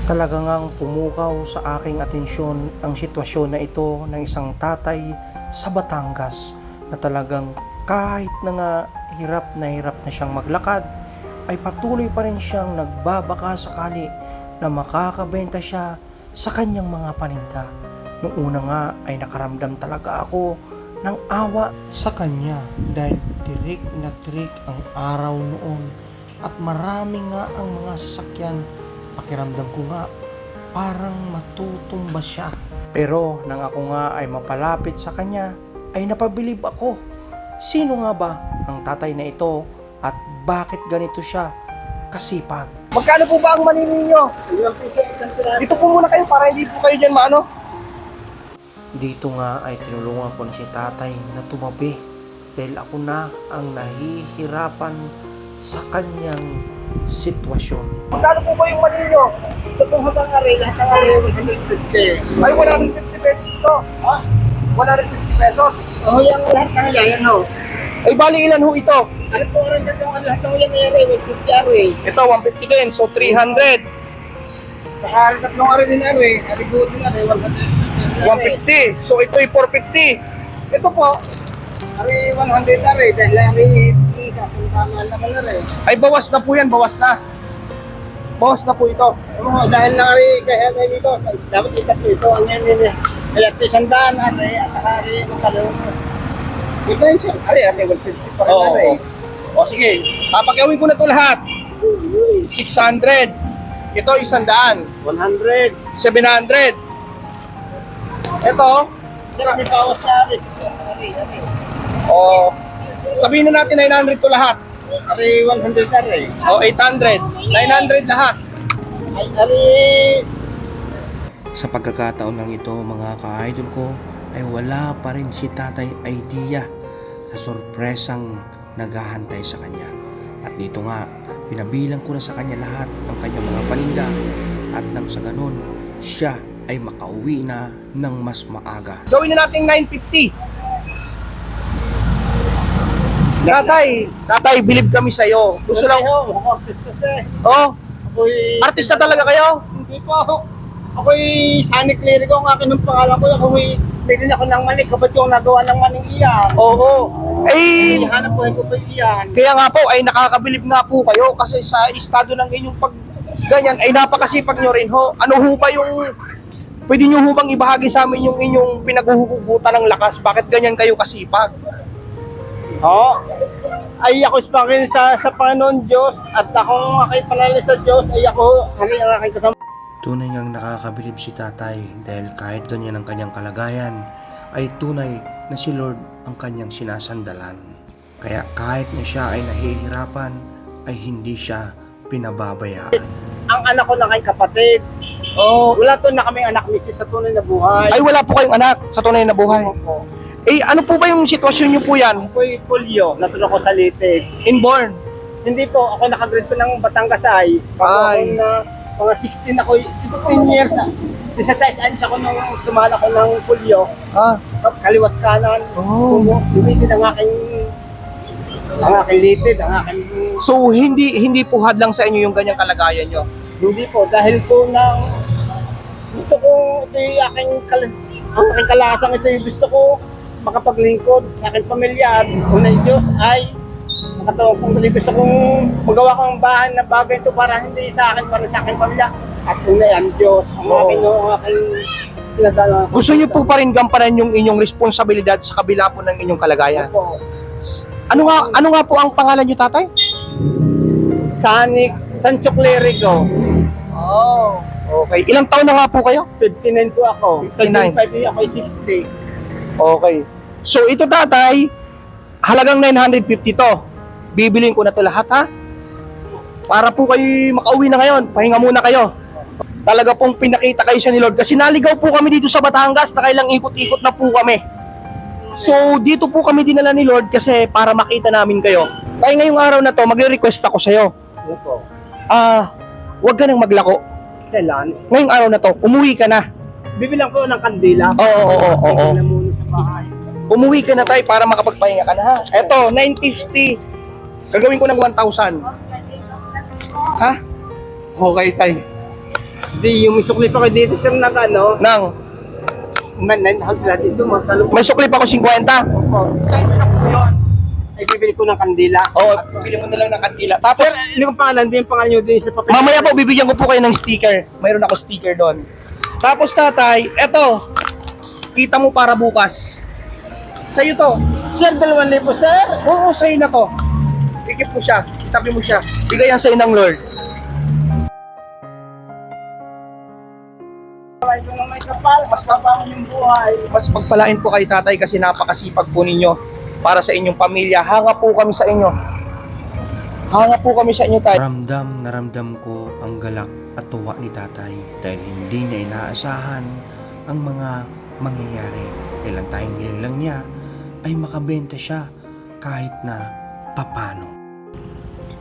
Talaga ngang pumukaw sa aking atensyon ang sitwasyon na ito ng isang tatay sa Batangas na talagang kahit na nga hirap na siyang maglakad ay patuloy pa rin siyang nagbabaka sakali na makakabenta siya sa kanyang mga paninda. Noong una nga ay nakaramdam talaga ako ng awa sa kanya dahil tirik na tirik ang araw noon at marami nga ang mga sasakyan. Pakiramdam ko nga parang matutumba siya. Pero nang ako nga ay mapalapit sa kanya ay napabilib ako. Sino nga ba ang tatay na ito at bakit ganito siya kasipag? Magkano po ba ang mani ninyo? Dito po muna kayo para hindi po kayo dyan maano. Dito nga ay tinulungan ko na si tatay na tumabi dahil ako na ang nahihirapan sa kanyang sitwasyon. Magkano po ba yung mani ninyo? Itong hanggang aray, lahat ng aray, 150. Ay, 150 pesos ito. Ha? 150 pesos. Oh, yung lahat ng yan, ho. Ay, bali ilan ho ito? Ano po rin itong lahat ng yan aray, 150 aray. Ito, 150 din. So, 300. Saka aray, tatlong aray din aray, aray din aray, 150. 150. So, ito ay 450. Ito po, Aray, 100 aray, dahil aray, sasantaman naman aray. ay bawas na po yan. Bawas na. Bawas na po ito. Oo, dahil na aray, kaya aray dito, dapat itat ito, ang yan yun. Kaya tisandaan aray, at saka aray, magkalong. Ito yung siya, aray, aray, 150 pa rin aray. O sige, papakiawin ko na ito lahat. 600. Ito, 100. 100. 700. Ito, Sir, may bawas sa aray, aray, aray. o sabihin na natin 900 to lahat. Aray, 100 aray. O 800. 900 lahat. Ay, aray, Sa pagkakataon lang ito mga ka-idol ko ay wala pa rin si tatay idea sa sorpresang naghahantay sa kanya. At dito nga, pinabilang ko na sa kanya lahat ang kanyang mga paninda at nang sa ganun, siya ay makauwi na ng mas maaga. Gawin na natin 950. Tatay, bilib kami sa'yo. Gusto lang, ako artista siya. oh, Ako'y... artista talaga kayo? Hindi po. Ako'y Sonic Lyric ang akin ng pangalan ko. Ako'y pwede ako ng manik. Kabat yung nagawa ng maning iyan. Oo. Eh, Hanap buhay ko pa iyan. kaya nga po ay nakakabilib nga po kayo kasi sa estado ng inyong pag ganyan ay napakasipag nyo rin ho. Ano ho ba yung pwede nyo ho bang ibahagi sa amin yung inyong pinaghuhugutan ng lakas? Bakit ganyan kayo kasipag? Oo. Ay ako sa Panginoon Diyos at akong aking panalo sa Diyos ay ako ang aking kasama. Tunay ngang nakakabilib si tatay dahil kahit ganyan ang kanyang kalagayan ay tunay na si Lord ang kanyang sinasandalan. Kaya kahit na siya ay nahihirapan ay hindi siya pinababayaan. Ang anak ko na kay kapatid. Oh, Wala to na kami anak misis sa tunay na buhay. ay wala po kayong anak sa tunay na buhay. Opo. Eh ano po ba yung sitwasyon nyo po yan? Ako'y polio, natulog ko sa litig. Inborn? Hindi po, ako nakagrade po ng Batangas ay. Ay. Ako na mga 16 ako, 16 years. 16 anos ako nung tumahan ako ng polio. Ah. Kaliwat kanan. Oh. Dumigil ang aking litid, ang aking... So hindi po hadlang sa inyo yung ganyang kalagayan nyo? Hindi po, dahil po na gusto ko, ito yung ang aking kalasang, ito yung gusto ko makapaglingkod sa aking pamilya at unang Diyos ay makatawag kong gusto kong magawa ko ang bahay na bagay ito para hindi sa akin, para sa aking pamilya at unay ang Diyos ang aking pinadala. Gusto niyo po pa rin gampanan yung inyong responsibilidad sa kabila po ng inyong kalagayan? po. Ano nga po ang pangalan niyo, tatay? Sancho Clerico. Oh, okay. Ilang taon na nga po kayo? 59 po ako. Sa 59. June 5 ako ay 60. Okay. So ito, tatay, halagang 950 to. Bibiliin ko na to lahat, ha? Para po kayo makauwi na ngayon. Pahinga muna kayo. Talaga pong pinakita kayo siya ni Lord. Kasi naligaw po kami dito sa Batangas. Nakailang ikot-ikot na po kami. So dito po kami dinala ni Lord kasi para makita namin kayo. Kaya ngayong araw na to, magre-request ako sa'yo. Ano po? Huwag ka nang maglako. Kailan? Ngayong araw na to, umuwi ka na. Bibilang ko ng kandila. Oo. Bibilang na muna sa bahay. Umuwi ka na tayo para makapagpahinga ka na, ha? Eto, 950. Gagawin ko ng 1,000. Ha? Okay, tay. Di, yung sukli pa ko dito sir na ano, Nang, house lahat dito, magkano may suklip ako 50. po. Saan mo na po yun? Ay, bibili ko ng kandila. Oo, bili mo na lang ng kandila. Tapos, Sir, hindi ko pangalan din yung pangalan nyo din sa papel. mamaya po, bibigyan ko po kayo ng sticker. Mayroon ako sticker doon. Tapos tatay, eto, kita mo para bukas. Sa'yo to. Sir, 2,000 sir. Oo, sa'yo na to. Ikip mo siya, itabi mo siya. Bigay yan sa'yo ng Lord. Ay, kung may kapal, mas mabangon yung buhay. Mas pagpalain po kay tatay kasi napakasipag po ninyo para sa inyong pamilya. Hanga po kami sa inyo. Hanga po kami sa inyo, tay. Ramdam na ramdam ko ang galak at tuwa ni tatay dahil hindi niya inaasahan ang mga mangyayari. Ilang tayong hiling lang niya ay makabenta siya kahit na papano.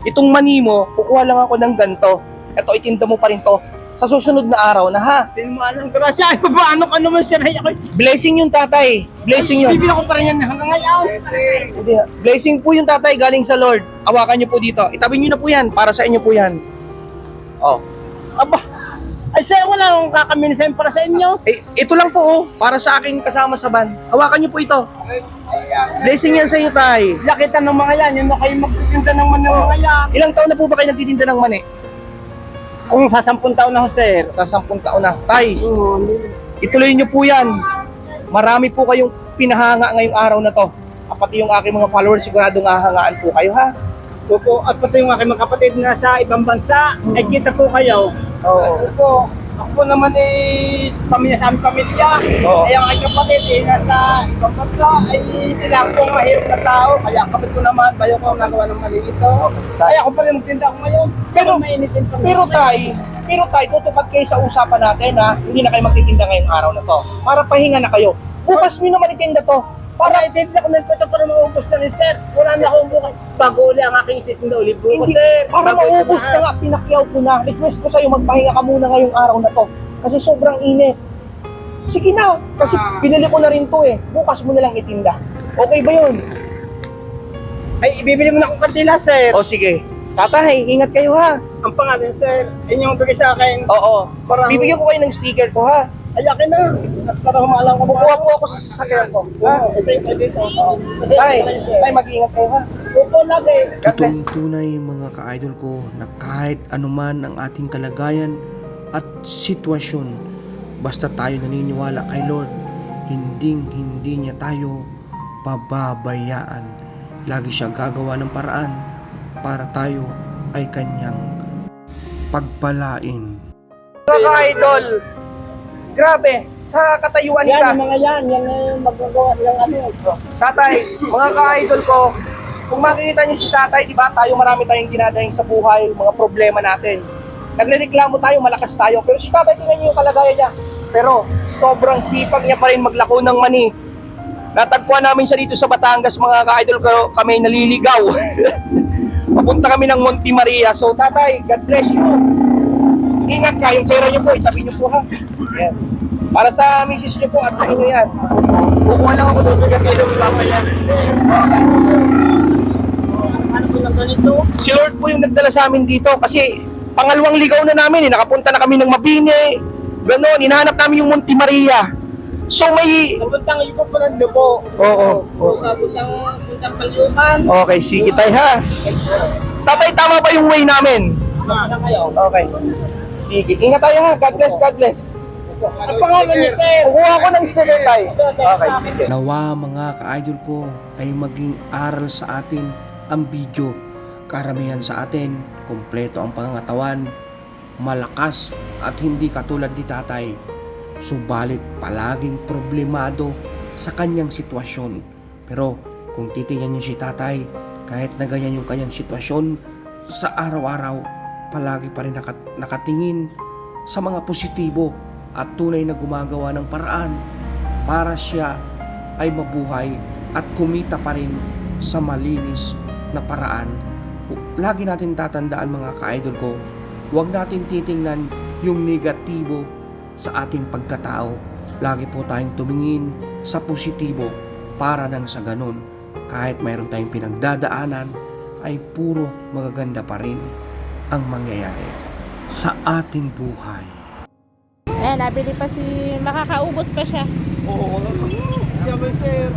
Itong mani mo, kukuha lang ako ng ganto. Ito, itinda mo pa rin to. Sa susunod na araw na ha. Hindi mo alam, grasya. Ay, paano ka naman sir? Ay, ako. Blessing yung tatay. Blessing yun. Bibili ko pa rin yan hanggang ngayon. Hindi na. Blessing po yung tatay galing sa Lord. Awakan niyo po dito. Itabi niyo na po yan. Para sa inyo po yan. Oh. Aba, ay sir, wala akong kakaminisay para sa inyo. Eh, ito lang po oh. Para sa akin kasama sa van. Hawakan niyo po ito. Blessing yan sa inyo, tay. Lakitan ng mga yan, yun na kayo magtitinda ng mga yan. Ilang taon na po ba kayo nagtitinda ng mani? Kung sa 10 taon na ho sir. Sa 10 taon na. Tay, ituloy niyo po yan. Marami po kayong pinahanga ngayong araw na to. Pati yung aking mga followers, siguradong hahangaan po kayo, ha? Opo, at pati yung aking mga kapatid na sa ibang bansa, ay kita po kayo. Oo. Opo, ako po naman eh, pamilya sa aming pamilya. Oo. Ay ang aking kapatid eh, nasa ibang bansa, ay hindi lang po mahirap na tao. Kaya kapit ko naman, bayo ko nagawa ng mali ito. Ay ako pa rin magtinda ako ngayon. Pero mainitin pa. Pero tay, tutupad kayo sa usapan natin, ha? Hindi na kayo magtitinda ngayong araw na to. Para pahinga na kayo. Bukas nyo naman itinda to. para itinda ko na ito para maubos na rin sir. Wala na akong bukas. Bago uli ang aking ititinda ulit bukas Hindi, sir. para Bago ito maubos na. ka nga, pinakyaw ko na. Request ko sa'yo, magpahinga ka muna ngayong araw na to. Kasi sobrang init. Sige na, kasi pinili ko na rin to eh. Bukas mo na lang itinda. Okay ba yun? Ay, ibibili mo na akong kandila sir. O sige. Tatay, ingat kayo ha. Ang pangalan sir, inyong bigay sa akin. Oo. Parang- Bibigyan ko kayo ng sticker ko ha. Ay, akin na. At para humalang ko Kukuha po ako sa sasakyan ko. Ha? Ito yung pwede ito. Kasi Tay, ito lang, sir. tay, mag-iingat kayo ha. Opo, lagi. God bless. Totoong tunay mga ka-idol ko na kahit anuman ang ating kalagayan at sitwasyon, basta tayo naniniwala kay Lord, hindi niya tayo pababayaan. Lagi siya gagawa ng paraan para tayo ay kanyang pagpalain. Mga ka-idol, grabe, sa katayuan Yan, ka. yung mga yan. Yan na yung magagawa ng ano. Tatay, mga ka-idol ko, kung makikita niyo si tatay, di ba, tayo marami tayong dinadaing sa buhay, mga problema natin. Nagrereklamo tayo, malakas tayo, pero si tatay, tingnan niyo yung kalagayan niya. Pero, sobrang sipag niya pa rin maglako ng mani. Natagpuan namin siya dito sa Batangas, mga ka-idol ko, kami naliligaw. Papunta kami ng Monte Maria. So, tatay, God bless you. Ingat ka, yung pera niyo po, itabi niyo po ha. Yan. Para sa misis niyo po at sa inyo yan. Kukuha lang ako doon sa gatilo, papaya. Ano po lang ganito? Si Lord po yung nagdala sa amin dito kasi pangalawang ligaw na namin, nakapunta na kami ng Mabini, gano'n, hinahanap namin yung Monte Maria. So may... Nabuntang iyo po ng dugo. Oo. Nabuntang palyuman. Okay, sige tayo ha. Tatay, tama ba yung way namin? Nabuntang kayo. Okay. Sige, ingat tayo ha. God bless, God bless. Ang pangalan niyo, sir. Kukuha ko ng sticker tayo. Okay, sige. Nawa mga ka-idol ko ay maging aral sa atin ang video. Karamihan sa atin, kompleto ang pangangatawan, malakas at hindi katulad ni tatay. Subalit palaging problemado sa kanyang sitwasyon. Pero kung titingnan niyo si tatay, kahit na ganyan yung kanyang sitwasyon, sa araw-araw, palagi pa rin nakatingin sa mga positibo at tunay na gumagawa ng paraan para siya ay mabuhay at kumita pa rin sa malinis na paraan. Lagi natin tatandaan mga ka-idol ko, huwag natin titingnan yung negatibo sa ating pagkatao. Lagi po tayong tumingin sa positibo para nang sa ganun, kahit mayroon tayong pinagdadaanan, ay puro magaganda pa rin ang mangyayari sa ating buhay. Ayan, nabili pa si... Makakaubos pa siya. Oo. Sabi sir,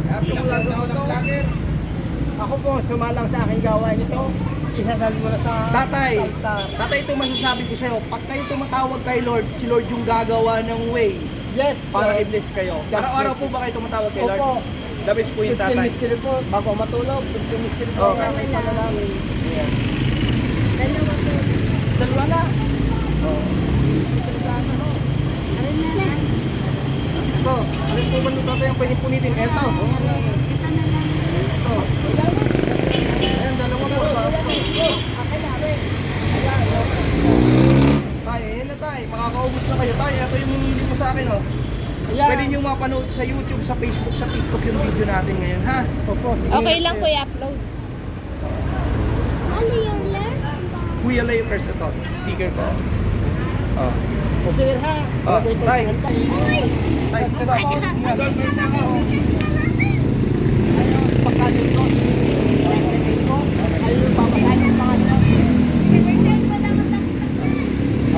ako po, sumalang sa aking gawain ito. Isasal mo na sa Tatay, altar. tatay, ito masasabi ko sa'yo. Pag kayo tumatawag kay Lord, si Lord yung gagawa ng way Yes, para sir. i-bless kayo. God Araw-araw bless po ba kayo tumatawag kay Lord? Opo. The best po yung 15 tatay. mystery po, bago ako matulog, 15 mystery po. Okay. ang aking panalangin. Dalawa po. Dalawa na. Ito, alin po ba nito tatay ang pwedeng punitin? Ito. Ito. Ayan, dalawa po. Tay, ayan na tay. Makakaubos na kayo. Tay, ito yung minili mo sa akin, oh. Ayan. Pwede nyo mapanood sa YouTube, sa Facebook, sa TikTok yung video natin ngayon, ha? Opo, sige. Okay lang po i-upload. Kuya Layers, ito. Sticker ko. Oh. O sige ha. Ah, Bago ito tay. sa altar. Tay, gusto ba? Pagkanin ko, ay babasahin yung pangalan.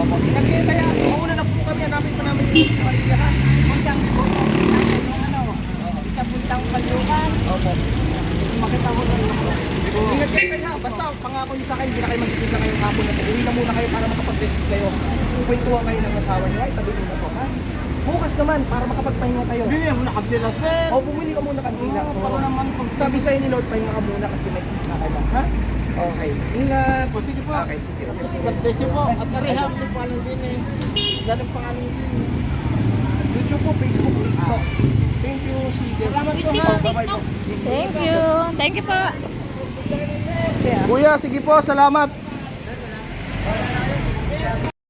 Opo. Ingat kayo kaya. Mauna na po kami. Hanapin pa namin yung Maria, ha? Puntang ko, isa puntang kalukan. Opo. Makita ko na yun. Ingat kayo kaya. Basta, pangako nyo sa akin, hindi na kayo magkikita ngayong hapon na to. Uwi na muna kayo para makapag-test kayo. Kwentuhan kayo ng asawa nyo. Ay, tabi muna po, ha? Bukas naman, para makapagpahinga kayo. Hindi mo nakabila, sir. O, bumili ka muna kanina. Oo, para naman pag Sabi sa'yo ni Lord, pahinga ka muna kasi may kita ka lang, ha? Okay. Ingat. po, sige po. Okay, sige. God bless you po. At nariham din po alam din eh. Ganun pangalan din. YouTube po, Facebook, TikTok. Thank you, sige. Salamat po, Thank you ha. sa Bye-bye po. Thank you. Thank you po. Kuya, sige po, salamat.